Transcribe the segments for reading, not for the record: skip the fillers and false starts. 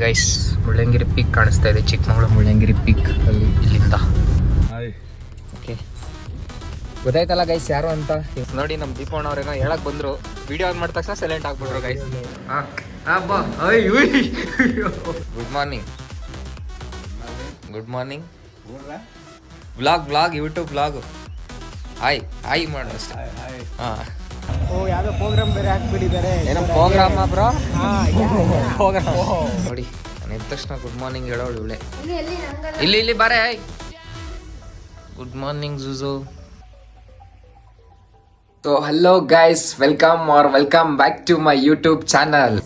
Guys Mullayanagiri peak ಕಾಣಿಸ್ತಾ ಇದೆ, Chikkamagaluru Mullayanagiri peak ಅಲ್ಲಿ ಇಲ್ಲಿಂದ. ಓಕೆ ಗೊತ್ತಾಯ್ತಲ್ಲ ಗೈಸ್ ಯಾರು ಅಂತ. ನೋಡಿ ನಮ್ಮ ದೀಪಣ್ಣ ಅವ್ರೇನೋ ಹೇಳಕ್ ಬಂದ್ರು, ವಿಡಿಯೋ ಆನ್ ಮಾಡಿದ ತಕ್ಷಣ ಸೈಲೆಂಟ್ ಆಗ್ಬಿಟ್ರು guys. Good morning, good morning. Vlog YouTube vlog. Hi ಮಾಡು ಅಷ್ಟೇ. ಹಾಂ ಯಾವ್ದೋ ಪ್ರೋಗ್ರಾಮ್ ಬೇರೆ ಹಾಕ್ಬಿಟ್ಟಿದ್ದಾರೆ. ಏನೋ ಪ್ರೋಗ್ರಾಮ ಬ್ರೋ? ಪ್ರೋಗ್ರಾಮ್ ನೋಡಿ ನಾನು ಎದ್ದ ತಕ್ಷಣ ಗುಡ್ ಮಾರ್ನಿಂಗ್ ಹೇಳೋಳು ಇವಳೆ. ಇಲ್ಲಿ ಬಾರೆ. ಗುಡ್ ಮಾರ್ನಿಂಗ್ ಜೂಜು. So hello guys, welcome back to my YouTube channel.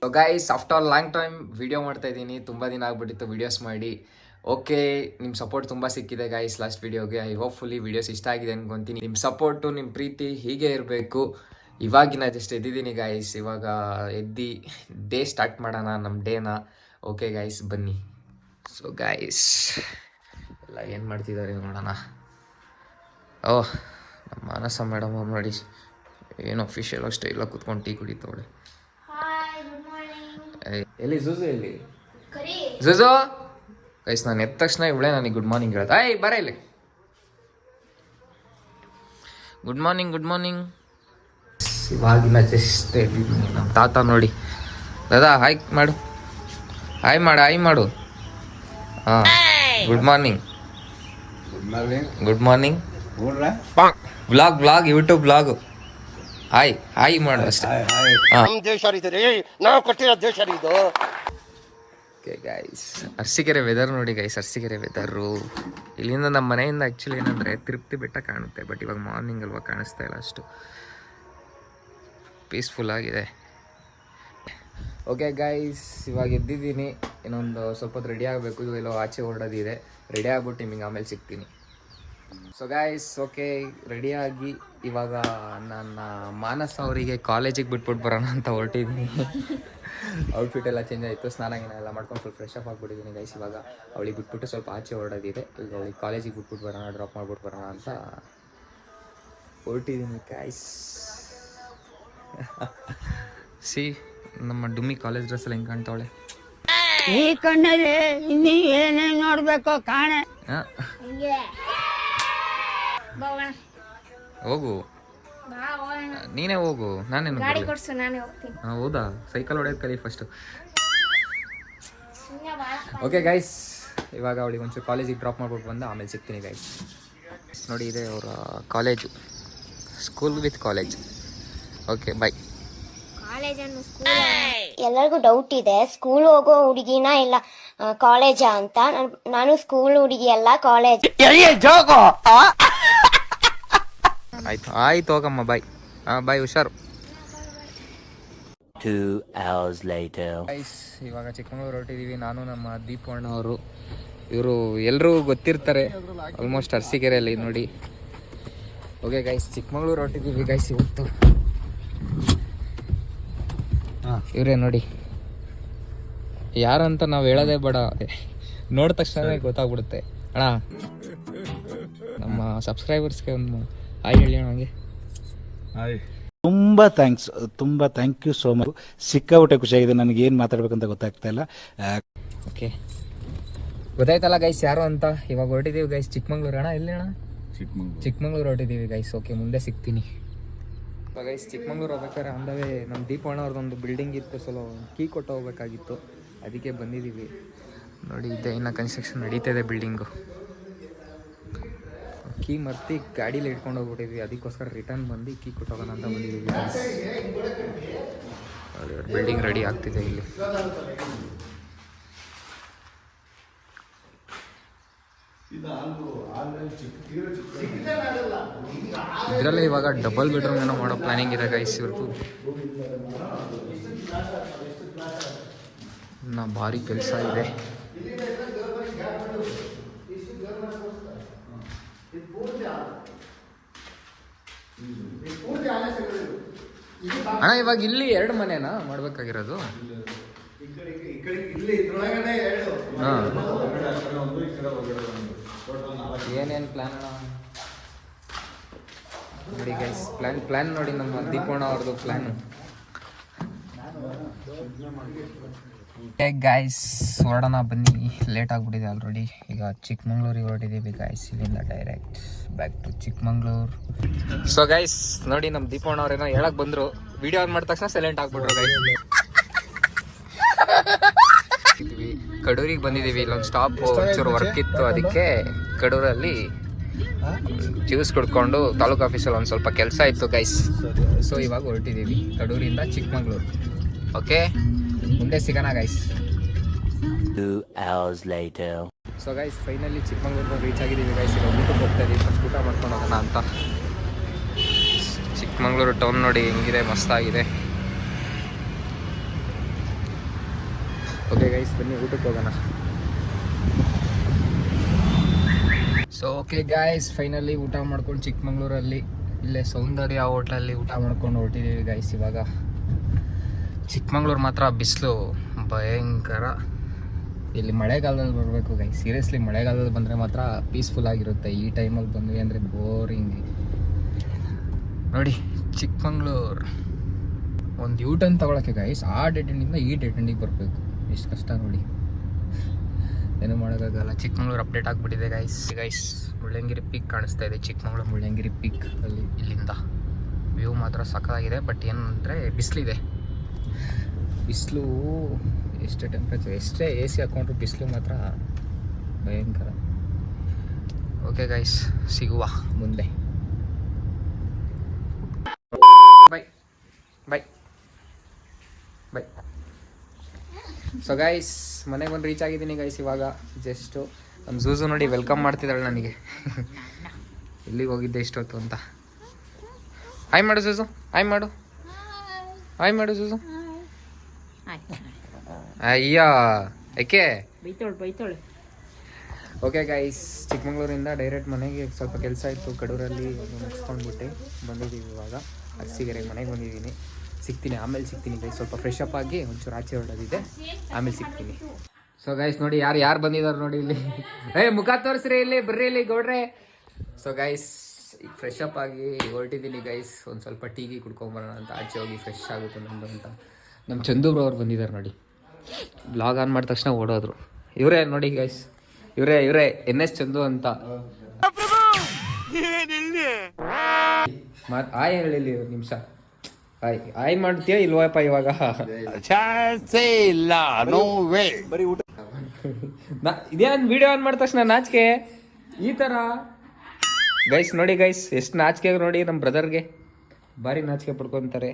So guys after long time video ಮಾಡ್ತಾ ಇದ್ದೀನಿ, ತುಂಬ ದಿನ ಆಗ್ಬಿಟ್ಟಿತ್ತು ವಿಡಿಯೋಸ್ ಮಾಡಿ. ಓಕೆ, ನಿಮ್ಮ ಸಪೋರ್ಟ್ ತುಂಬ ಸಿಕ್ಕಿದೆ ಗೈಸ್ ಲಾಸ್ಟ್ ವಿಡಿಯೋಗೆ. ಐ ಹೋಪ್ಫುಲಿ ವಿಡಿಯೋಸ್ ಇಷ್ಟ ಆಗಿದೆ ಅನ್ಕೊತೀನಿ. ನಿಮ್ಮ ಸಪೋರ್ಟು ನಿಮ್ಮ ಪ್ರೀತಿ ಹೀಗೆ ಇರಬೇಕು. ಇವಾಗಿನ ಜಸ್ಟ್ ಎದ್ದಿದ್ದೀನಿ ಗೈಸ್, ಇವಾಗ ಎದ್ದು ಡೇ ಸ್ಟಾರ್ಟ್ ಮಾಡೋಣ ನಮ್ಮ ಡೇನ. ಓಕೆ ಗೈಸ್ ಬನ್ನಿ. ಸೊ ಗೈಸ್ ಎಲ್ಲ ಏನು ಮಾಡ್ತಿದ್ದಾರೆ ನೋಡೋಣ. ಓಹ್ ನಮ್ಮ ಮಾನಸ ಮೇಡಮ್ ಅವ್ರು ನೋಡಿ ಏನು ಅಫಿಷಿಯಲ್ ಅಷ್ಟೇ ಇಲ್ಲ, ಕೂತ್ಕೊಂಡು ಟೀ ಕುಡಿತವಳೆ. ಎಲ್ಲಿ ಜೂಜು? ಎಲ್ಲಿ ಜೂಜು? ಗೈಸ್ ನಾನು ಎದ್ದ ತಕ್ಷಣ ಇವಳೆ ನನಗೆ ಗುಡ್ ಮಾರ್ನಿಂಗ್ ಹೇಳೋದು. ಬರ ಇಲ್ಲಿ. Good morning. ಇವಾಗಿನ ಜಸ್ಟ್ ಎದ್ದಿದ್ದೀನಿ. ನಮ್ಮ ತಾತ ನೋಡಿ, ದಾದಾ ಹಾಯ್ ಮಾಡು. ಹಾಂ good morning. Vlog YouTube vlog. Hi ಮಾಡು ಅಷ್ಟೇ. ಓಕೆ ಗೈಸ್, ಅರಸೀಕೆರೆ ವೆದರ್ ನೋಡಿ ಗೈಸ್, ಅರಸೀಕೆರೆ ವೆದರು. ಇಲ್ಲಿಂದ ನಮ್ಮ ಮನೆಯಿಂದ ಆ್ಯಕ್ಚುಲಿ ಏನಂದರೆ ತಿರುಪತಿ ಬೆಟ್ಟ ಕಾಣುತ್ತೆ, ಬಟ್ ಇವಾಗ ಮಾರ್ನಿಂಗ್ ಅಲ್ವಾ ಕಾಣಿಸ್ತಾ ಇಲ್ಲ, ಅಷ್ಟು ಪೀಸ್ಫುಲ್ ಆಗಿದೆ. ಓಕೆ ಗೈಸ್ ಇವಾಗ ಎದ್ದಿದ್ದೀನಿ, ಇನ್ನೊಂದು ಸ್ವಲ್ಪ ಹೊತ್ತು ರೆಡಿ ಆಗಬೇಕು. ಇವೆಲ್ಲೋ ಆಚೆ ಹೊರಡೋದಿದೆ, ರೆಡಿ ಆಗ್ಬಿಟ್ಟು ನಿಮಗೆ ಆಮೇಲೆ ಸಿಗ್ತೀನಿ. ಸೊ ಗೈಸ್ ಓಕೆ ರೆಡಿಯಾಗಿ ಇವಾಗ ನನ್ನ ಮಾನಸ ಅವರಿಗೆ ಕಾಲೇಜಿಗೆ ಬಿಟ್ಬಿಟ್ಟು ಬರೋಣ ಅಂತ ಹೊರಟಿದ್ದೀನಿ. ಔಟ್ಫಿಟ್ ಎಲ್ಲ ಚೇಂಜ್ ಆಯಿತು, ಸ್ನಾನ ಎಲ್ಲ ಮಾಡ್ಕೊಂಡು ಫುಲ್ ಫ್ರೆಶ್ ಅಪ್ ಆಗಿಬಿಟ್ಟಿದ್ದೀನಿ ಗೈಸ್. ಇವಾಗ ಅವಳಿಗೆ ಬಿಟ್ಬಿಟ್ಟು ಸ್ವಲ್ಪ ಆಚೆ ಹೊರಡೋದಿದೆ, ಈಗ ಅವಳಿಗೆ ಕಾಲೇಜಿಗೆ ಬಿಟ್ಬಿಟ್ಟು ಬರೋಣ, ಡ್ರಾಪ್ ಮಾಡ್ಬಿಟ್ಟು ಬರೋಣ ಅಂತ ಹೊರಟಿದ್ದೀನಿ ಗೈಸ್. ಸಿ ನಮ್ಮ ಡುಮ್ಮಿ ಕಾಲೇಜ್ ಡ್ರೆಸ್ಸಲ್ಲಿ ಹೆಂಗೆ ಕಾಣ್ತಾವಳೆ ಈ ಕಣ್ಣಲ್ಲಿ ಇನ್ನೀ ಏನೇನು ನೋಡ್ಬೇಕು ಕಾಣೆ. ಹೋಗು, ನೀನೇ ಹೋಗು, ನಾನೇನು. ಹೌದಾ, ಸೈಕಲ್ ಹೊಡೆಯೋದು ಕಲಿ ಫಸ್ಟು. ಓಕೆ ಗೈಸ್ ಇವಾಗ ಅವಳಿಗೆ ಒಂಚೂರು ಕಾಲೇಜಿಗೆ ಡ್ರಾಪ್ ಮಾಡ್ಬಿಟ್ಟು ಬಂದು ಆಮೇಲೆ ಸಿಗ್ತೀನಿ ಗೈಸ್. ನೋಡಿ ಇದೆ ಅವರ college, school with college. Okay bye. ಎಲ್ಲರಿಗೂ ಡೌಟ್ ಇದೆ, ಸ್ಕೂಲ್ ಹೋಗೋ ಹುಡುಗಿನ ಇಲ್ಲ ಕಾಲೇಜಾ ಅಂತ. ನಾನು ಸ್ಕೂಲ್ ಹುಡುಗಿ ಅಲ್ಲ, ಕಾಲೇಜ್. ಆಯ್ತು ಹೋಗಮ್ಮ, ಬಾಯ್. ಬಾಯ್, ಹುಷಾರು. 2 hours later. ಗೈಸ್ ಇವಾಗ ಚಿಕ್ಕಮಗಳೂರು ಹೊರಟಿದ್ದೀವಿ, ನಾನು ನಮ್ಮ ದೀಪಣ್ಣ ಅವರು. ಇವರು ಎಲ್ಲರೂ ಗೊತ್ತಿರ್ತಾರೆ ಆಲ್ಮೋಸ್ಟ್ ಅರಸೀಕೆರೆಯಲ್ಲಿ ನೋಡಿ. ಓಕೆ ಗೈಸ್ ಚಿಕ್ಕಮಗಳೂರು ಹೊರಟಿದ್ದೀವಿ ಗೈಸ್ ಇವತ್ತು. ಇವರೇ ನೋಡಿ, ಯಾರಂತ ನಾವು ಹೇಳೋದೇ ಬೇಡ, ನೋಡಿದ ತಕ್ಷಣ ಗೊತ್ತಾಗ್ಬಿಡುತ್ತೆ. ಅಣ್ಣ ನಮ್ಮ ಸಬ್ಸ್ಕ್ರೈಬರ್ಸ್ಗೆ ಒಂದು ಹಾಯ್ ಹೇಳಿ ಅಣ್ಣ. ಹಾಯ್, ತುಂಬ ಥ್ಯಾಂಕ್ ಯು ಸೋ ಮಚ್. ಸಿಕ್ಕಾಬಿಟ್ಟೆ ಖುಷಿಯಾಗಿದೆ, ನನಗೆ ಏನು ಮಾತಾಡ್ಬೇಕಂತ ಗೊತ್ತಾಗ್ತಾ ಇಲ್ಲ. ಓಕೆ ಗೊತ್ತಾಯ್ತಲ್ಲ ಗೈಸ್ ಯಾರು ಅಂತ. ಇವಾಗ ಹೊರಟಿದ್ದೀವಿ ಗೈಸ್ ಚಿಕ್ಕಮಗಳೂರು. ಅಣ್ಣ ಎಲ್ಲಿ ಅಣ್ಣ? ಚಿಕ್ಕಮಗಳೂರು ಹೊರಟಿದ್ದೀವಿ ಗೈಸ್. ಓಕೆ ಮುಂದೆ ಸಿಗ್ತೀನಿ. ಗೈಸ್ ಚಿಕ್ಕಮಗಳೂರು ಹೋಗ್ಬೇಕಾದ್ರೆ ಅಂದವೇ ನಮ್ಮ ದೀಪಣ್ಣ ಅವ್ರದ್ದೊಂದು ಬಿಲ್ಡಿಂಗ್ ಇತ್ತು, ಸ್ವಲ್ಪ ಕೀ ಕೊಟ್ಟು ಹೋಗ್ಬೇಕಾಗಿತ್ತು, ಅದಕ್ಕೆ ಬಂದಿದ್ದೀವಿ. ನೋಡಿ ಇದೆ ಇನ್ನು ಕನ್ಸ್ಟ್ರಕ್ಷನ್ ನಡೀತಾ ಇದೆ ಬಿಲ್ಡಿಂಗು. ಕೀ ಮರ್ತಿ ಗಾಡೀಲಿ ಇಟ್ಕೊಂಡು ಹೋಗ್ಬಿಟ್ಟಿದ್ವಿ, ಅದಕ್ಕೋಸ್ಕರ ರಿಟರ್ನ್ ಬಂದು ಕೀ ಕೊಟ್ಟು ಹೋಗೋಣ ಅಂತ ಬಂದಿದ್ದೀವಿ. ಬಿಲ್ಡಿಂಗ್ ರೆಡಿ ಆಗ್ತಿದೆ ಇಲ್ಲಿ. ಇದರಲ್ಲೇ ಇವಾಗ ಡಬಲ್ ಬೆಡ್ರೂಮ್ ಏನೋ ಮಾಡೋ ಪ್ಲಾನಿಂಗ್ ಇದೆ ಗೈಸ್ ಇವ್ರದ್ದು. ಇನ್ನು ಭಾರಿ ಕೆಲಸ ಇದೆ. ಅಣ್ಣ ಇವಾಗ ಇಲ್ಲಿ 2 ಮನೆನಾ ಮಾಡ್ಬೇಕಾಗಿರೋದು? ಏನೇನು ಪ್ಲಾನ್ ಅಣ್ಣ? ನೋಡಿ ಗೈಸ್ ಪ್ಲ್ಯಾನ್ ನೋಡಿ ನಮ್ಮ ದೀಪೋಣ ಅವ್ರದ್ದು ಪ್ಲ್ಯಾನು. ಗಾಯ್ಸ್ ಹೊರಡೋಣ ಬನ್ನಿ, ಲೇಟ್ ಆಗಿಬಿಟ್ಟಿದೆ ಆಲ್ರೆಡಿ. ಈಗ ಚಿಕ್ಕಮಂಗ್ಳೂರಿಗೆ ಹೊರಟಿದ್ದೀವಿ ಗಾಯ್ಸ್, ಇಲ್ಲಿಂದ direct back to Chikmagalur. So guys ನೋಡಿ ನಮ್ಮ ದೀಪೋಣ ಅವ್ರೇನೋ ಹೇಳಕ್ ಬಂದರು, ವಿಡಿಯೋ ಆನ್ ಮಾಡಿದ ತಕ್ಷಣ ಸೈಲೆಂಟ್ ಆಗ್ಬಿಟ್ರು ಗೈಸ್. ಕಡೂರಿಗೆ ಬಂದಿದ್ದೀವಿ, ಇಲ್ಲೊಂದು ಸ್ಟಾಪ್ ಒಂಚೂರು ವರ್ಕ್ ಇತ್ತು, ಅದಕ್ಕೆ ಕಡೂರಲ್ಲಿ ಜ್ಯೂಸ್ ಕುಡ್ಕೊಂಡು ತಾಲೂಕು ಆಫೀಸಲ್ಲಿ ಒಂದು ಸ್ವಲ್ಪ ಕೆಲಸ ಇತ್ತು ಗೈಸ್. ಸೊ ಇವಾಗ ಹೊರಟಿದ್ದೀವಿ ಕಡೂರಿಂದ ಚಿಕ್ಕಮಂಗ್ಳೂರು. ಓಕೆ, ಮುಂದೆ ಸಿಗೋಣ guys. 2 hours later. So guys finally ಚಿಕ್ಕಮಂಗ್ಳೂರಿಗೆ ರೀಚ್ ಆಗಿದ್ದೀವಿ ಗೈಸ್. ಈಗ ಊಟಕ್ಕೆ ಹೋಗ್ತಾ ಇದ್ದೀವಿ, ಫಸ್ಟ್ ಊಟ ಮಾಡ್ಕೊಂಡು ಹೋಗೋಣ ಅಂತ. ಚಿಕ್ಕಮಂಗ್ಳೂರು ಟೌನ್ ನೋಡಿ ಹೆಂಗಿದೆ, ಮಸ್ತಾಗಿದೆ. ಓಕೆ ಗೈಸ್ ಬನ್ನಿ ಊಟಕ್ಕೆ ಹೋಗೋಣ. ಸೊ ಓಕೆ ಗಾಯ್ಸ್ ಫೈನಲಿ ಊಟ ಮಾಡ್ಕೊಂಡು ಚಿಕ್ಕಮಂಗ್ಳೂರಲ್ಲಿ ಇಲ್ಲೇ ಸೌಂದರ್ಯ ಹೋಟ್ಲಲ್ಲಿ ಊಟ ಮಾಡ್ಕೊಂಡು ಹೊರಟಿದ್ದೀವಿ ಗೈಸ್. ಇವಾಗ ಚಿಕ್ಕಮಂಗ್ಳೂರು ಮಾತ್ರ ಬಿಸಿಲು ಭಯಂಕರ. ಇಲ್ಲಿ ಮಳೆಗಾಲದಲ್ಲಿ ಬರಬೇಕು ಗೈಸ್, ಸೀರಿಯಸ್ಲಿ ಮಳೆಗಾಲದಲ್ಲಿ ಬಂದರೆ ಮಾತ್ರ ಪೀಸ್ಫುಲ್ ಆಗಿರುತ್ತೆ. ಈ ಟೈಮಲ್ಲಿ ಬಂದ್ವಿ ಅಂದರೆ ಬೋರಿಂಗ್. ನೋಡಿ ಚಿಕ್ಕಮಂಗ್ಳೂರು ಒಂದು ಯೂ ಟರ್ನ್ ತೊಗೊಳಕ್ಕೆ ಗೈಸ್, ಆ ಡೆಡ್ ಎಂಡಿಂದ ಈ ಡೆಡ್ ಎಂಡಿಗೆ ಬರಬೇಕು. ಎಷ್ಟು ಕಷ್ಟ ನೋಡಿ, ಏನೂ ಮಾಡೋಕ್ಕಾಗಲ್ಲ. ಚಿಕ್ಕಮಂಗ್ಳೂರು ಅಪ್ಡೇಟ್ ಆಗಿಬಿಟ್ಟಿದೆ ಗೈಸ್. ಮುಳ್ಳಯ್ಯನಗಿರಿ ಪೀಕ್ ಕಾಣಿಸ್ತಾ ಇದೆ, ಚಿಕ್ಕಮಂಗ್ಳೂರು ಮುಳ್ಳಯ್ಯನಗಿರಿ ಪೀಕ್ ಅಲ್ಲಿ. ಇಲ್ಲಿಂದ ವ್ಯೂ ಮಾತ್ರ ಸಖತ್ತಾಗಿದೆ. ಬಟ್ ಏನಂದರೆ ಬಿಸಿಲಿದೆ, ಬಿಸಿಲು ಎಷ್ಟೇ ಟೆಂಪ್ರೇಚರ್, ಎಷ್ಟೇ ಎ ಸಿ ಹಾಕೊಂಡ್ರು ಬಿಸಿಲು ಮಾತ್ರ ಭಯಂಕರ. ಓಕೆ ಗೈಸ್ ಸಿಗುವ ಮುಂದೆ. Bye bye bye. So guys ಮನೆಗೆ ಬಂದು ರೀಚ್ ಆಗಿದ್ದೀನಿ ಗೈಸ್. ಇವಾಗ ಜಸ್ಟು ನಮ್ಮ ಝೂಝು ನೋಡಿ ವೆಲ್ಕಮ್ ಮಾಡ್ತಿದ್ದಾಳೆ ನನಗೆ. ಎಲ್ಲಿಗೆ ಹೋಗಿದ್ದೆ ಇಷ್ಟೊತ್ತು ಅಂತ. ಹಾಯ್ ಮಾಡು ಝೂಝು, ಹಾಯ್ ಮಾಡು, ಹಾಯ್ ಮಾಡು ಝೂಝು. ಅಯ್ಯ ಯಾಕೆ ಬೈತೋಳೆ. ಓಕೆ ಗೈಸ್ ಚಿಕ್ಕಮಂಗ್ಳೂರಿಂದ ಡೈರೆಕ್ಟ್ ಮನೆಗೆ ಸ್ವಲ್ಪ ಕೆಲಸ ಇತ್ತು ಕಡೂರಲ್ಲಿ, ಮುಗಿಸ್ಕೊಂಡ್ಬಿಟ್ಟು ಬಂದಿದ್ದೀವಿ. ಇವಾಗ ಅರಸೀಕೆರೆಗೆ ಮನೆಗೆ ಬಂದಿದ್ದೀನಿ. ಆಮೇಲೆ ಸಿಗ್ತೀನಿ ಗೈಸ್. ಸ್ವಲ್ಪ ಫ್ರೆಶ್ ಅಪ್ ಆಗಿ ಒಂಚೂರು ಆಚೆ ಹೊರಡೋದಿದೆ, ಆಮೇಲೆ ಸಿಗ್ತೀನಿ. ಸೊ ಗೈಸ್ ನೋಡಿ ಯಾರು ಬಂದಿದ್ದಾರೆ ನೋಡಿ ಇಲ್ಲಿ. ಮುಖ ತೋರಿಸ್ರಿ ಇಲ್ಲಿ, ಬರ್ರಿ ಇಲ್ಲಿ ಗೌಡ್ರೆ. ಸೊ ಗೈಸ್ ಈಗ ಫ್ರೆಶ್ ಅಪ್ ಆಗಿ ಹೊರಟಿದ್ದೀನಿ ಗೈಸ್. ಒಂದು ಸ್ವಲ್ಪ ಟೀಗಿ ಕುಡ್ಕೊಂಬರೋಣ ಅಂತ ಆಚೆ ಹೋಗಿ ಫ್ರೆಶ್ ಆಗುತ್ತೆ ನಮ್ಮದು ಅಂತ. ನಮ್ಮ ಚಂದು ಬ್ರೋ ಅವ್ರು ಬಂದಿದ್ದಾರೆ ನೋಡಿ. ಬ್ಲಾಗ್ ಆನ್ ಮಾಡಿದ ತಕ್ಷಣ ಓಡೋದ್ರು. ಇವರೇ ನೋಡಿ ಗೈಸ್, ಇವರೇ NS ಚಂದು ಅಂತ. ಆಯ್ ಹೇಳಿ ನಿಮಿಷ, ಆಯ್ ಮಾಡ್ತೀಯ ಇಲ್ವಪ್ಪ ಇವಾಗ? ಇದೇನು ವಿಡಿಯೋ ಆನ್ ಮಾಡಿದ ತಕ್ಷಣ ನಾಚಿಕೆ ಈ ಥರ ಗೈಸ್. ನೋಡಿ ಗೈಸ್ ಎಷ್ಟು ನಾಚಿಕೆ ನೋಡಿ, ನಮ್ಮ ಬ್ರದರ್ಗೆ ಭಾರಿ ನಾಚಿಕೆ ಪಡ್ಕೊತಾರೆ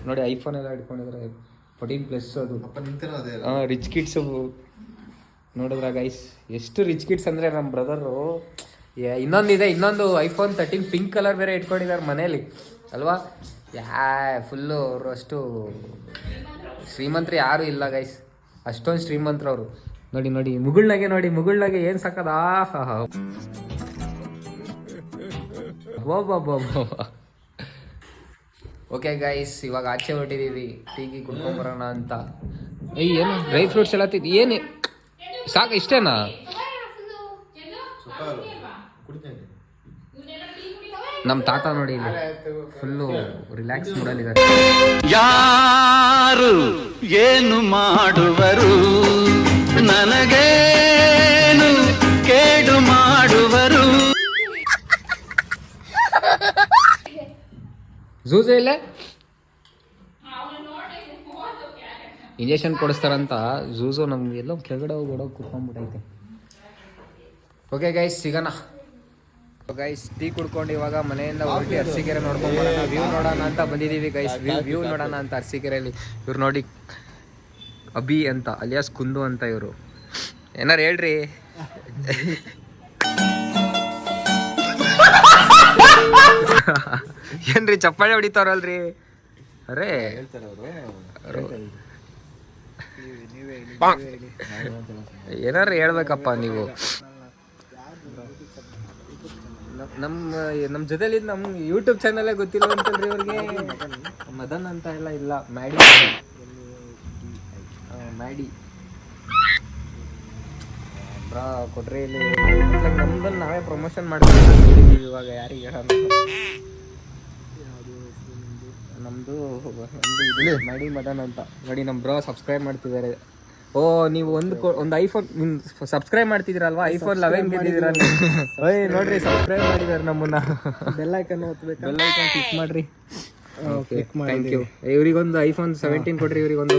ನೋಡಿ. ಐಫೋನ್ ಎಲ್ಲ ಇಟ್ಕೊಂಡಿದ್ದಾರೆ 14+ ಅದು. ರಿಚ್ ಕಿಡ್ಸು ನೋಡಿದ್ರ ಗೈಸ್, ಎಷ್ಟು ರಿಚ್ ಕಿಡ್ಸ್ ಅಂದರೆ ನಮ್ಮ ಬ್ರದರು. ಇನ್ನೊಂದು ಐಫೋನ್ 13 ಪಿಂಕ್ ಕಲರ್ ಬೇರೆ ಇಟ್ಕೊಂಡಿದ್ದಾರೆ ಮನೇಲಿ ಅಲ್ವಾ. ಫುಲ್ಲು ಅವರು ಅಷ್ಟು ಶ್ರೀಮಂತರು ಯಾರೂ ಇಲ್ಲ ಗೈಸ್, ಅಷ್ಟೊಂದು ಶ್ರೀಮಂತರು ಅವರು. ನೋಡಿ ಮುಗುಳ್ನಾಗೆ ಏನು ಸಾಕದ. ಓಕೆ ಗೈಸ್ ಇವಾಗ ಆಚೆ ಹೊರಟಿದ್ದೀವಿ, ಟೀಗಿ ಕುಡ್ಕೊಂಬರೋಣ ಅಂತ. ಏನು ಡ್ರೈ ಫ್ರೂಟ್ಸ್ ಎಲ್ಲ ಏನು ಸಾಕು ಇಷ್ಟೇನಾ? ನಮ್ಮ ತಾತ ನೋಡಿ ಇಲ್ಲಿ ಫುಲ್ಲು ರಿಲ್ಯಾಕ್ಸ್ ಮೂಡಲ್ಲಿದ್ದಾರೆ. ಯಾರು ಏನು ಮಾಡುವರು, ನನಗೇನು ಕೇಡು ಮಾಡುವರು. ಝೂಝು ಇಲ್ಲ ಇಂಜೆಕ್ಷನ್ ಕೊಡಿಸ್ತಾರಂತ ಝೂಝು ನಮ್ಗೆ ಎಲ್ಲೋ ಕೆಳಗಡೆ ಹೋಗಿ ಕುತ್ಕೊಂಡ್ಬಿಟ್ಟೈತೆ. ಓಕೆ ಗೈಸ್ ಸಿಗೋಣ. ಗೈಸ್ ಟೀ ಕುಡ್ಕೊಂಡು ಇವಾಗ ಮನೆಯಿಂದ ಹೊರಟಿ ಅರಸೀಕೆರೆ ನೋಡ್ಕೊಂಡ್ಬರೋಣ, ವ್ಯೂ ನೋಡೋಣ ಅಂತ ಬಂದಿದ್ದೀವಿ ಗೈಸ್. ವ್ಯೂ ನೋಡೋಣ ಅಂತ ಅರಸೀಕೆರೆಯಲ್ಲಿ. ಇವ್ರು ನೋಡಿ ಅಭಿ ಅಂತ ಅಲಿಯಾಸ್ ಕುಂದು ಅಂತ. ಇವರು ಏನಾರು ಹೇಳ್ರಿ. ಏನ್ರಿ ಚಪ್ಪಾಳೆ ಹೊಡಿತಾರಲ್ರಿ? ಅರೇ ಏನಾರು ಹೇಳ್ಬೇಕಪ್ಪ ನೀವು. ನಮ್ಮ ಜೊತೆಲಿ ನಮ್ಮ ಯೂಟ್ಯೂಬ್ ಚಾನಲೇ ಗೊತ್ತಿಲ್ಲ ಅಂತಲ್ರಿ ಇವ್ರಿಗೆ. ಮದನ್ ಅಂತ ಎಲ್ಲ ಇಲ್ಲ, ಮ್ಯಾಡಿ ಬ್ರಾ ಕೊಟ್ರಿ. ಇಲ್ಲಿ ನಮ್ದಲ್ಲಿ ನಾವೇ ಪ್ರಮೋಷನ್ ಮಾಡ್ತೀವಿ ಇವಾಗ, ಯಾರಿಗೆ ಹೇಳೋಣ. ಓಕೆ ಗೈಸ್ ಇವಾಗ ಆಚೆ ಹೊರಟಿದ್ದೀವಿ, ಟೀಗಿ ಕುಡ್ಕೊಂಬರೋಣ ಅಂತ. ಸೊ ಗೈಸ್ ನೋಡಿ ಮಾಡಿ ಮದನ್ ಅಂತ ನೋಡಿ ನಮ್ಮ ಬ್ರೋ ಸಬ್ಸ್ಕ್ರೈಬ್ ಮಾಡ್ತಿದ್ದಾರೆ. ಓ ನೀವು ಒಂದು ಐಫೋನ್ ಸಬ್ಸ್ಕ್ರೈಬ್ ಮಾಡ್ತಿದ್ದೀರಲ್ವಾ, ಐಫೋನ್ 11 ಗೆದ್ದಿದ್ದೀರಾ ನೀವು. ಓಯ್ ನೋಡ್ರಿ ಸಬ್ಸ್ಕ್ರೈಬ್ ಮಾಡಿದ್ದಾರೆ ನಮ್ಮನ್ನ. ಬೆಲ್ ಐಕನ್ ಒತ್ತಬೇಕು, ಬೆಲ್ ಐಕನ್ ಕ್ಲಿಕ್ ಮಾಡ್ರಿ. Thank you. ಇವ್ರಿಗೊಂದು ಐಫೋನ್ 17 ಕೊಡ್ರಿ, ಇವ್ರಿಗೊಂದು.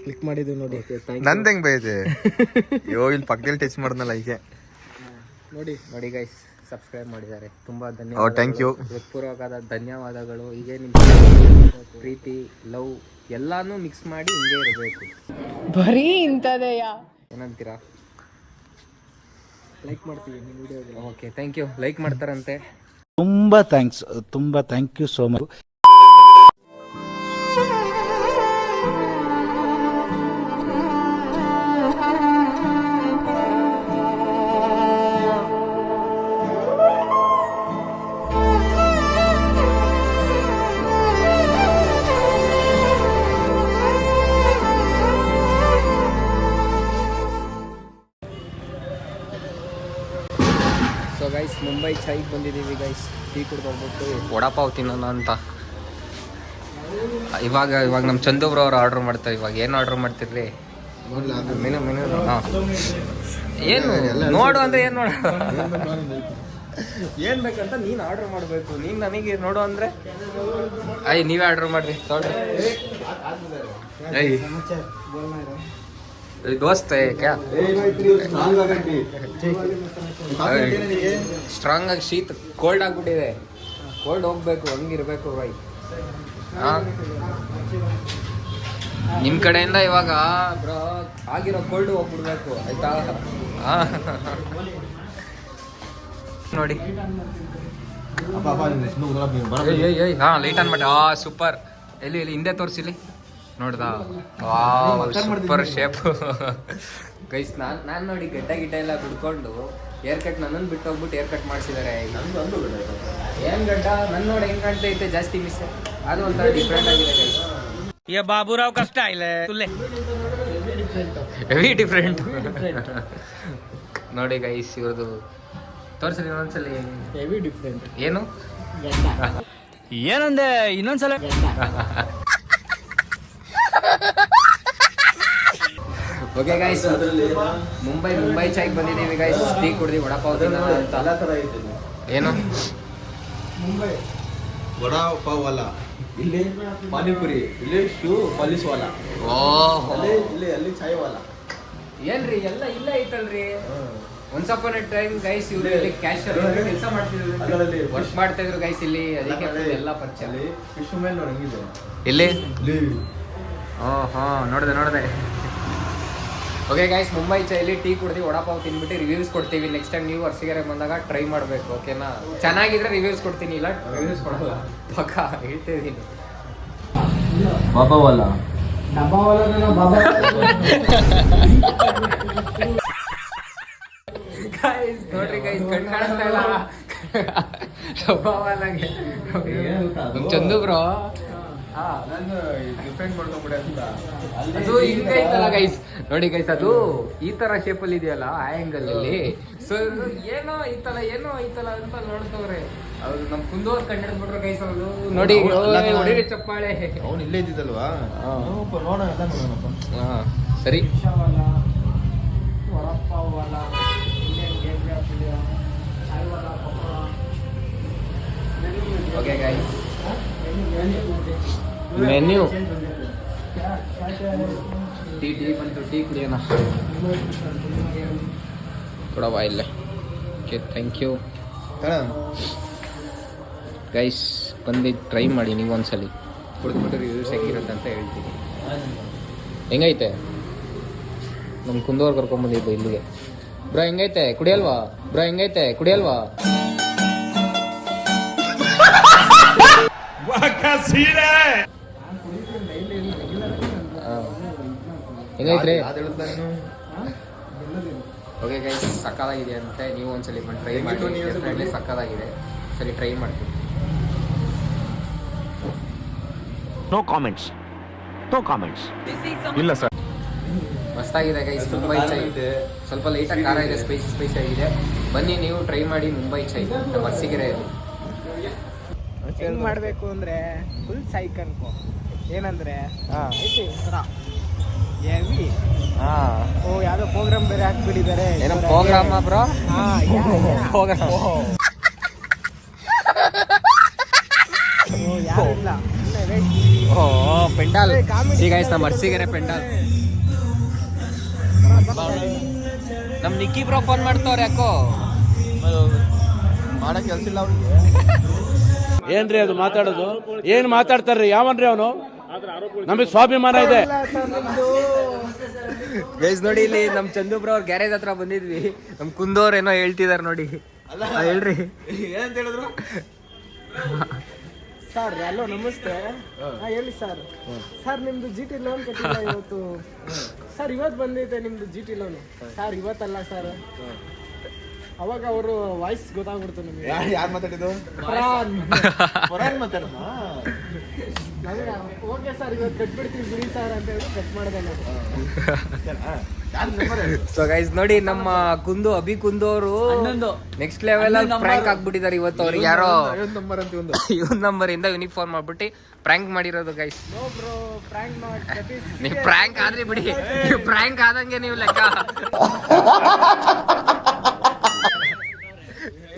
ಕ್ಲಿಕ್ ಮಾಡಿದ್ವಿ ನೋಡಿ. ನಂದ್ ಹೆಂಗ್ ಬೈದೆ ಅಯ್ಯೋ ಇಲ್ಲಿ ಪಕ್ಕದಲ್ಲಿ ಟಚ್ ಮಾಡ್ದಲ್ಲ ಹೀಗೆ ನೋಡಿ ಗೈಸ್ ಸಬ್ಸ್ಕ್ರೈಬ್ ಮಾಡಿದ್ದಾರೆ. ತುಂಬಾ ಥ್ಯಾಂಕ್ ಧನ್ಯವಾದಗಳು, ಯು. ಹೃತ್ಪೂರ್ವಕವಾದ ಧನ್ಯವಾದಗಳು. ಹೀಗೆ ನಿಮ್ಮ ಪ್ರೀತಿ ಲವ್ ಎಲ್ಲಾನು ಮಿಕ್ಸ್ ಮಾಡಿ ಹಿಂಗೆ ಇರಬೇಕು. ಬರೀ ಇಂಥದೆಯಾ ಏನಂತೀರಾ? ಲೈಕ್ ಮಾಡ್ತೀವಿ ನಿಮ್ಮ ವಿಡಿಯೋಗೆ. Okay thank you. ಲೈಕ್ ಮಾಡ್ತಾರಂತೆ. ತುಂಬ thank you so much. So guys Mumbai ಚಾಯ್ಗೆ ಬಂದಿದ್ದೀವಿ ಗೈಸ್. ಟೀ ಕುಡ್ದು ವಡಾಪಾವ್ ತಿನ್ನೋಣ ಅಂತ. ಇವಾಗ ನಮ್ಮ ಚಂದೂಬ್ರು ಅವ್ರು ಆರ್ಡ್ರ್ ಮಾಡ್ತಾರೆ. ಇವಾಗ ಏನು ಆರ್ಡ್ರ್ ಮಾಡ್ತಿರ್ಲಿ? ಮೆನು ಹಾಂ ಏನು ನೋಡು ಅಂದರೆ ಏನು ನೋಡ ಏನು ಬೇಕಂತ ನೀನು ಆರ್ಡ್ರ್ ಮಾಡಬೇಕು. ನೀನು ನನಗೆ ನೋಡು ಅಂದರೆ ನೀವೇ ಆರ್ಡ್ರ್ ಮಾಡಿರಿ. ದೋಸ್ತ ಕ್ಯಾ ಸ್ಟ್ರಾಂಗ್ ಆಗಿ ಶೀತ ಕೋಲ್ಡ್ ಆಗ್ಬಿಟ್ಟಿದೆ. ಕೋಲ್ಡ್ ಹೋಗ್ಬೇಕು, ಹಂಗಿರ್ಬೇಕು ಬೈ. ನಿಮ್ಮ ಕಡೆಯಿಂದ ಇವಾಗ ಬ್ರೋ ಆಗಿರೋ ಕೋಲ್ಡ್ ಹೋಗ್ಬಿಡ್ಬೇಕು ಆಯ್ತಾ? ನೋಡಿ ಹಾಂ ಲೈಟ್ ಆನ್ ಮಾಡಿ. ಸೂಪರ್. ಎಲ್ಲಿ ಹಿಂದೆ ತೋರಿಸಿಲಿ ನೋಡ್ದಾ? Super shape guys. ನಾನು ನೋಡಿ ಗಿಡ್ಡ ಎಲ್ಲ ಬಿಡ್ಕೊಂಡು ಏರ್ ಕಟ್ ನನ್ನನ್ನು ಬಿಟ್ಟು ಹೋಗ್ಬಿಟ್ಟು ಏರ್ ಕಟ್ ಮಾಡಿಸಿದ್ದಾರೆ. ಏನು ಗಡ್ಡ ನನ್ನ ನೋಡಿ ಹೆಂಗ್ ಕಾಣ್ತೈತೆ, ಜಾಸ್ತಿ ಮಿಸ್. ಅದು ಒಂಥರ ಡಿಫ್ರೆಂಟ್ ಆಗಿದೆ ಗೈಸ್. ಬಾಬುರಾವ್ ಕಷ್ಟ ಇಲ್ಲ ಹೆವಿ ಡಿಫ್ರೆಂಟ್ ನೋಡಿ ಗೈಸ್. ಇವ್ರದ್ದು ತೋರಿಸ್ರಿ ಇನ್ನೊಂದ್ಸಲಿ. Heavy different. ಏನು ಏನಂದೆ ಇನ್ನೊಂದ್ಸಲ? ಓಕೆ ಗೈಸ್, ಮುಂಬೈ ಚಾಯ್ಗೆ ಬಂದಿದ್ದೀವಿ ಗೈಸ್. ಟೀ ಕುಡ್ದು ವಡಾಪಾವ್ ತಿನ್ನೋಣ ಅಂತ. ಏನು ವಡಾ ಪಾವ್ ವಾಲ, ಇಲ್ಲಿ ಪಾನಿಪುರಿ, ಇಲ್ಲಿ ಶೂ ಪಾಲಿಸ್ ವಾಲ, ಅಲ್ಲಿ ಚಾಯ್ ವಾಲ. ಏನ್ರಿ ಎಲ್ಲ ಇಲ್ಲೇ ಐತಲ್ರಿ. Once upon A time guys ಇವ್ರು ಇಲ್ಲಿ ಕ್ಯಾಶರ್ ಕೆಲಸ ಮಾಡ್ತಿದ್ರು, ವರ್ಕ್ ಮಾಡ್ತಾ ಇದ್ರು ಗೈಸ್ ಇಲ್ಲಿ. ಅದಕ್ಕೆ ಎಲ್ಲ ಪರಿಚಯ. ಫಿಶ್ ಮೇಲೆ ನೋಡಿ ಹೆಂಗಿದೆ ಇಲ್ಲಿ. ಹಾಂ ನೋಡಿದೆ. ಓಕೆ ಗೈಸ್, ಮುಂಬೈ ಚೈಲಿ ಟೀ ಕುಡ್ದು ವಡಾಪಾವ್ ತಿನ್ಬಿಟ್ಟು ರಿವ್ಯೂಸ್ ಕೊಡ್ತೀವಿ. ನೆಕ್ಸ್ಟ್ ಟೈಮ್ ನೀವು ವರ್ಷಗೆರೆ ಬಂದಾಗ ಟ್ರೈ ಮಾಡಬೇಕು. ಓಕೆನಾ? ಚೆನ್ನಾಗಿದ್ರೆ ರಿವ್ಯೂಸ್ ಕೊಡ್ತೀನಿ, ಇಲ್ಲ ರಿವ್ಯೂಸ್ ಕೊಡಲ್ಲ. ಪಕ್ಕ ಹೇಳ್ತಿದ್ದೀನಿ. ಬಾಬಾ ವಾಲ ಗೈಸ್ ನೋಡ್ರಿ ಗೈಸ್, ಕಣ್ ಕಾಣಿಸ್ತಾ ಇಲ್ಲ. ಚಂದು ಬ್ರೋ ಡಿಫ್ರೆಂಟ್ ಮಾಡ್ಕೊಂಡ್ಬಿಡಿ ಅಂತ. ಅದು ಹಿಂಗೈತಲ್ಲ ಗೈಸ್. ನೋಡಿ ಗೈಸ್, ಅದು ಈ ತರ ಶೇಪ್ ಅಲ್ಲಿ ಇದೆಯಲ್ಲ, ಆ ಆಂಗಲ್ ಅಲ್ಲಿ. ಸೊ ಏನೋ ಐತಲ್ಲ ಅಂತ ನೋಡ್ತವ್ರೆ. ಅವ್ರು ನಮ್ ಕುಂದೋರ್ ಕಂಡಿಡ್ಬಿಟ್ರು ಗೈಸ್. ಅವರು ನೋಡಿ ಹೊಡಿರಿ ಚಪ್ಪಾಳೆ. ಅವ್ನು ಇಲ್ಲೇ ಇದ್ದಿದ್ದಲ್ವಾ? ನೋಡೋಣ ಎಲ್ಲ ನೋಡೋಣಪ್ಪ. ಹಾಂ ಸರಿ. ಓಕೆ ಗೈಸ್, ಮೆನ್ಯೂ ಟೀ ಬಂತು. ಟೀ ಕುಡಿಯೋಣ ಕೊಡವಾ ಇಲ್ಲೇ. Okay thank you guys. ಬಂದು ಟ್ರೈ ಮಾಡಿ ನೀವು ಒಂದ್ಸಲಿ, ಕುಡಿದ್ಬಿಟ್ಟು ರಿವ್ಯೂಸ್ ಹೆಂಗಿರುತ್ತೆ ಅಂತ ಹೇಳ್ತೀನಿ. ಹೆಂಗೈತೆ? ನಮ್ಮ ಕುಂದೋರ್ ಕರ್ಕೊಂಬಂದಿದ್ದು ಇಲ್ಲಿಗೆ. ಬ್ರೋ ಹೆಂಗೈತೆ ಕುಡಿಯಲ್ವಾ? ಕುಡಿಯಲ್ವಾ? ಹೆಂಗೈತ್ರಿ? ಓಕೆ ಗೈಸ್, ಸಕ್ಕತ್ತಾಗಿದೆ ಅಂತೆ. ನೀವು ಒಂದ್ಸಲಿ ಬಂದು ಟ್ರೈ ಮಾಡಿ. ಡೆಫಿನೆಟ್ಲಿ ಸಕ್ಕತ್ತಾಗಿದೆ. ಸರಿ ಟ್ರೈ ಮಾಡ್ತೀನಿ. No comments. ಇಲ್ಲ ಸರ್. ಮಸ್ತಾಗಿದೆ ಗೈಸ್ ಮುಂಬೈ ಚೈ. ಸ್ವಲ್ಪ ಲೈಟಾಗಿ ಖಾರ ಇದೆ, ಸ್ಪೈಸಿ ಆಗಿದೆ. ಬನ್ನಿ ನೀವು ಟ್ರೈ ಮಾಡಿ ಮುಂಬೈ ಚೈ. ವರ್ಷಿಗೆರೆ ಹೆಂಗ್ ಮಾಡಬೇಕು ಅಂದ್ರೆ ಫುಲ್ ಸೈಕ್ ಅನ್ಕೋ. ಏನಂದ್ರೆ ಹಾ ಐತಿ ಒಂಥರ ಹೆವಿ. ಹಾ ಓ ಯಾವ್ದೋ ಪ್ರೋಗ್ರಾಮ್ ಬೇರೆ ಹಾಕ್ಬಿಟ್ಟಿದ್ದಾರೆ. ಏನೋ ಪ್ರೋಗ್ರಾಮ ಬ್ರೋ? ಹಾ ಪ್ರೋಗ್ರಾಮ್. ಓ ಯಾರು ಇಲ್ಲ ಸುಮ್ನೆ wait. ಓ ಪೆಂಡಾಲ್. comedy ಸಿ ಗೈಸ್ ನಮ್ಮ ಅರ್ಸಿಗೆರೆ ಪೆಂಡಾಲ್. ನಮ್ ನಿಕ್ಕಿ ಬ್ರೋ ಫೋನ್ ಮಾಡ್ತವ್ರೆ ಯಾಕೋ. ಮಾಡೋ ಕೆಲಸ ಇಲ್ಲ ಅವ್ರಿಗೆ. ಏನ್ರಿ ಅದು ಮಾತಾಡೋದು? ಏನ್ ಮಾತಾಡ್ತಾರ್ರಿ? ಯಾವನ್ರಿ ಅವನು? ನಮಗೆ ಸ್ವಾಭಿಮಾನ ಇದೆ. ಗೈಸ್ ನೋಡಿ ಇಲ್ಲಿ ನಮ್ ಚಂದು ಬ್ರೋ ಅವ್ರ ಗ್ಯಾರೇಜ್ ಹತ್ರ ಬಂದಿದ್ವಿ. ನಮ್ ಕುಂದೋರ್ ಏನೋ ಹೇಳ್ತಿದಾರೆ ನೋಡಿ. ಹೇಳ್ರಿ ಏನಂತ ಹೇಳಿದ್ರು? ಸರ್ ಹಲೋ ನಮಸ್ತೆ. ಹೇಳಿ ಸರ್. ಸರ್ ನಿಮ್ದು ಜಿ ಟಿ ಲೋನ್ ಕಟ್ಟಿಲ್ಲ ಇವತ್ತು. ಸರ್ ಇವತ್ತು ಬಂದೈತೆ ನಿಮ್ದು ಜಿ ಟಿ ಲೋನ್. ಸರ್ ಇವತ್ತಲ್ಲ ಸರ್. ಅವಾಗ ಅವರು ವಾಯ್ಸ್ ಗೊತ್ತಾಗ್ಬಿಡ್ತು ನಮಗೆ. ಯಾರು ಮಾತಾಡಿದ್ದು? ಫರಾನ್ ಮಾತಾಡ್ದ? ನಮಗೆ ಓಕೆ ಸರ್ ಇವತ್ತು ಕಟ್ಬಿಡ್ತೀವಿ ಬಿಡಿ ಸರ್ ಅಂತ ಹೇಳಿ ಕಟ್ ಮಾಡಿದೆ ನಾನು. ಸೊ ಗೈಸ್ ನೋಡಿ ನಮ್ಮ ಕುಂದು ಅಭಿ ಕುಂದು ಅವರು ನೆಕ್ಸ್ಟ್ ಲೆವೆಲ್ ಅಲ್ಲಿ ಪ್ರ್ಯಾಂಕ್ ಆಗ್ಬಿಟ್ಟಿದ್ದಾರೆ ಇವತ್ತು. ಅವ್ರಿಗೆ ಯಾರೋ ನಂಬರ್ ಅಂತ ಒಂದು ಇವನ್ ನಂಬರ್ ಇಂದ ಇವನಿಗೆ ಫೋನ್ ಮಾಡ್ಬಿಟ್ಟು ಪ್ರ್ಯಾಂಕ್ ಮಾಡಿರೋದು ಗೈಸ್. ನೋ ಬ್ರೋ ಪ್ರಾಂಕ್ ಮಾಡಿ ನೀವು ಪ್ರ್ಯಾಂಕ್ ಆದ್ರಿ ಬಿಡಿ, ನೀವು ಪ್ರ್ಯಾಂಕ್ ಆದಂಗೆ ನೀವು ಲೆಕ್ಕ.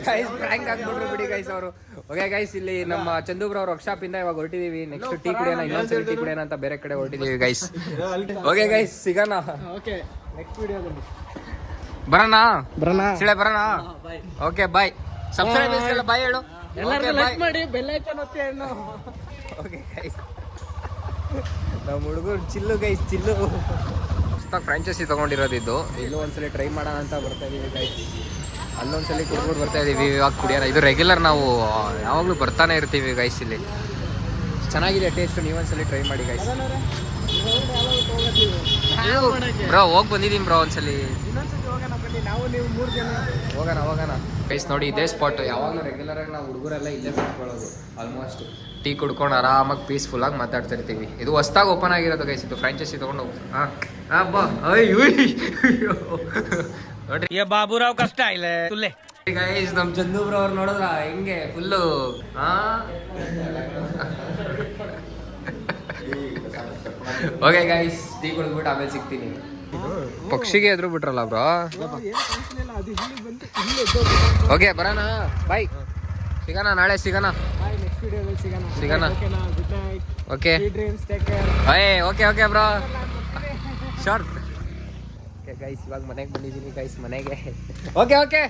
ಗೈಸ್ ಪ್ರ್ಯಾಂಕ್ ಆಗ್ಬಿಟ್ರು ಬಿಡಿ ಗೈಸ್ ಅವರು. ಓಕೆ ಗೈಸ್ ಇಲ್ಲಿ ನಮ್ಮ ಚಂದು ಬ್ರೋ ಅವ್ರ ವರ್ಕ್ಶಾಪ್ ಇಂದ ಇವಾಗ ಹೊರಟಿದೀವಿ. ನೆಕ್ಸ್ಟ್ ಟೀ ಕುಡಿಯೋಣ, ಇನ್ನೊಂದ್ಸರಿ ಟೀ ಕುಡಿಯೋಣ ಅಂತ ಬೇರೆ ಕಡೆ ಹೊರಟಿದೀವಿ ಗೈಸ್. ಓಕೆ ಗೈಸ್ ಸಿಗೋಣ. ಓಕೆ ನೆಕ್ಸ್ಟ್ ವಿಡಿಯೋದಲ್ಲಿ ಬರೋಣ ಬರೋಣ. ಸಿಳೆ ಬರೋಣ. Okay bye. ಸಬ್ಸ್ಕ್ರೈಬ್ ಬಾಯ್ ಹೇಳು. ಎಲ್ಲರಿಗೂ ಲೈಕ್ ಮಾಡಿ ಬೆಲ್ ಐಕಾನ್ ಒತ್ತಿ ಅಣ್ಣ. ಓಕೆ ಗೈಸ್ ನಮ್ಮ ಹುಡುಗರು ಚಿಲ್ಲು ಗೈಸ್ ಚಿಲ್ಲು. ಫ್ರಾಂಚೈಸಿ ತಗೊಂಡಿರೋದು ಇದು. ಇಲ್ಲೂ ಒಂದ್ಸಲಿ ಟ್ರೈ ಮಾಡೋಣ ಅಂತ ಬರ್ತಾ ಇದೀವಿ ಗೈಸ್. ಅಲ್ಲೊಂದ್ಸಲಿ ಕುಡ್ಬಿಟ್ಟು ಬರ್ತಾ ಇದೀವಿ. ಇವಾಗ ಕುಡಿಯೋಣ. ಇದು ರೆಗ್ಯುಲರ್ ನಾವು ಯಾವಾಗಲೂ ಬರ್ತಾನೆ ಇರ್ತೀವಿ ಗೈಸ್ ಇಲ್ಲಿ. ಚೆನ್ನಾಗಿದೆ ಟೇಸ್ಟ್. ನೀವೊಂದ್ಸಲಿ ಟ್ರೈ ಮಾಡಿ ಗೈಸ್. ಬ್ರೋ ಹೋಗಿ ಬಂದಿದ್ದೀನಿ ಬ್ರೋ ಒಂದ್ಸಲಿ. ಇನ್ನೊಂದ್ಸತಿ ಹೋಗೋಣ ಬನ್ನಿ ನಾವು ನೀವು 3 ಜನ ಹೋಗೋಣ ಗೈಸ್. ನೋಡಿ ಇದೇ ಸ್ಪಾಟ್. ಯಾವಾಗಲೂ ರೆಗ್ಯುಲರ್ ಆಗಿ ನಾವು ಹುಡುಗರೆಲ್ಲ ಇಲ್ಲೇ ಬಿಟ್ಕೊಳ್ಳೋದು. ಆಲ್ಮೋಸ್ಟ್ ಟೀ ಕುಡ್ಕೊಂಡು ಆರಾಮಾಗಿ ಪೀಸ್ಫುಲ್ಲಾಗಿ ಮಾತಾಡ್ತಾ ಇರ್ತೀವಿ. ಇದು ಹೊಸ್ದಾಗಿ ಓಪನ್ ಆಗಿರೋದು ಗೈಸ್. ಇದು ಫ್ರಾಂಚೈಸಿ ತೊಗೊಂಡು ನೋಡ್ರಿ ये बाबूराव का स्टाइल है तुले. ಗೈಸ್ ನಮ್ ಚಂದು ಬ್ರೋ ಅವ್ರು ನೋಡಿದ್ರ ಹೆಂಗೆ ಫುಲ್ಲು ಓಕೆ ಗೈಸ್ ಟೀ ಕುಡಿದ್ಬಿಟ್ಟು ಆಮೇಲೆ ಸಿಗ್ತೀನಿ. ಪಕ್ಷಿಗೆ ಎದ್ರು ಬಿಟ್ರಲ್ಲ ಬ್ರೋ. ಅದು ಇಲ್ಲಿ ಬಂತು ಇಲ್ಲಿ ಎದ್ದೋಗ್ಬಿಟ್ಟು. ಓಕೆ ಬರೋಣ ಬಾಯ್. ಸಿಗೋಣ ನಾಳೆ ಸಿಗೋಣ. ಬಾಯ್ ನೆಕ್ಸ್ಟ್ ವಿಡಿಯೋದಲ್ಲಿ ಸಿಗೋಣ. ಓಕೆನಾ? Good night. Okay dreams take care. Okay okay bro short. Okay guys ಇವಾಗ ಮನೆಗೆ ಬಂದಿದ್ದೀನಿ ಗೈಸ್ ಮನೆಗೆ. ಓಕೆ ಓಕೆ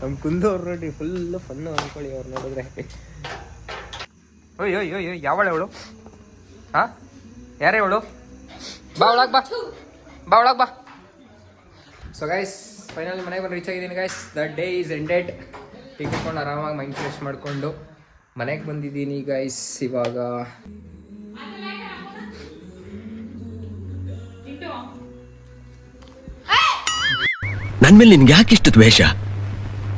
ನಮ್ಮ ಕುಂದವ್ರು ನೋಡಿ ಫುಲ್ಲು ಫನ್ನು ಅಂದ್ಕೊಳ್ಳಿ ಅವ್ರು ನೋಡಿದ್ರೆ. ಓಯ್ ಓಯ್ ಓಯ್ ಯಾವಳೆ ಅವಳು? ಹಾಂ ಯಾರೇ ಅವಳು? ಬಾ ಒಳಗೆ ಬಾ, ಬಾ ಒಳಗೆ ಬಾ. ಸೊ ಗೈಸ್ ಫೈನಲಿ ಮನೆಗೆ ಬಂದು ರೀಚ್ ಆಗಿದ್ದೀನಿ guys. The day is ended. Tea ಕುಡ್ಕೊಂಡು ಆರಾಮಾಗಿ ಮೈಂಡ್ ಫ್ರೆಶ್ ಮಾಡಿಕೊಂಡು ಮನೆಗೆ ಬಂದಿದ್ದೀನಿ ಗೈಸ್. ಇವಾಗ ನನ್ ಮೇಲೆ ನಿನ್ಗೆ ಯಾಕಿಷ್ಟು ದ್ವೇಷ?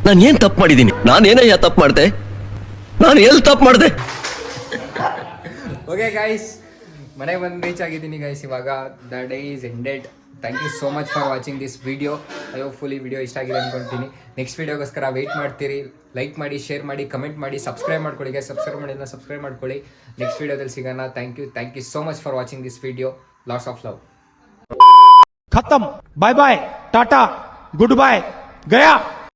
ನಾನು ಏನ್ ತಪ್ಪು ಮಾಡಿದ್ದೀನಿ? ನಾನೇನಯ್ಯ ತಪ್ಪು ಮಾಡಿದೆ? ನಾನು ಎಲ್ಲಿ ತಪ್ಪು ಮಾಡಿದೆ? ಓಕೆ ಗೈಸ್ ಮನೆಗೆ ಬಂದು ರೀಚ್ ಆಗಿದ್ದೀನಿ ಗೈಸ್. ಇವಾಗ the day is ended. Thank you so much for watching this video. I hopefully video ಇಷ್ಟ ಆಗಿದೆ ಅಂದ್ಕೊಳ್ತೀನಿ. ನೆಕ್ಸ್ಟ್ ವಿಡಿಯೋಗೋಸ್ಕರ ವೆಯ್ಟ್ ಮಾಡ್ತೀರಿ. ಲೈಕ್ ಮಾಡಿ, ಶೇರ್ ಮಾಡಿ, ಕಮೆಂಟ್ ಮಾಡಿ, ಸಬ್ಸ್ಕ್ರೈಬ್ ಮಾಡ್ಕೊಳ್ಳಿ ಗೈಸ್. ಸಬ್ಸ್ಕ್ರೈಬ್ ಮಾಡ್ಕೊಳ್ಳಿ. ನೆಕ್ಸ್ಟ್ ವಿಡಿಯೋದಲ್ಲಿ ಸಿಗೋಣ. Thank you so much for watching this video. Lots of love. खत्म. Bye bye, tata, goodbye, गया.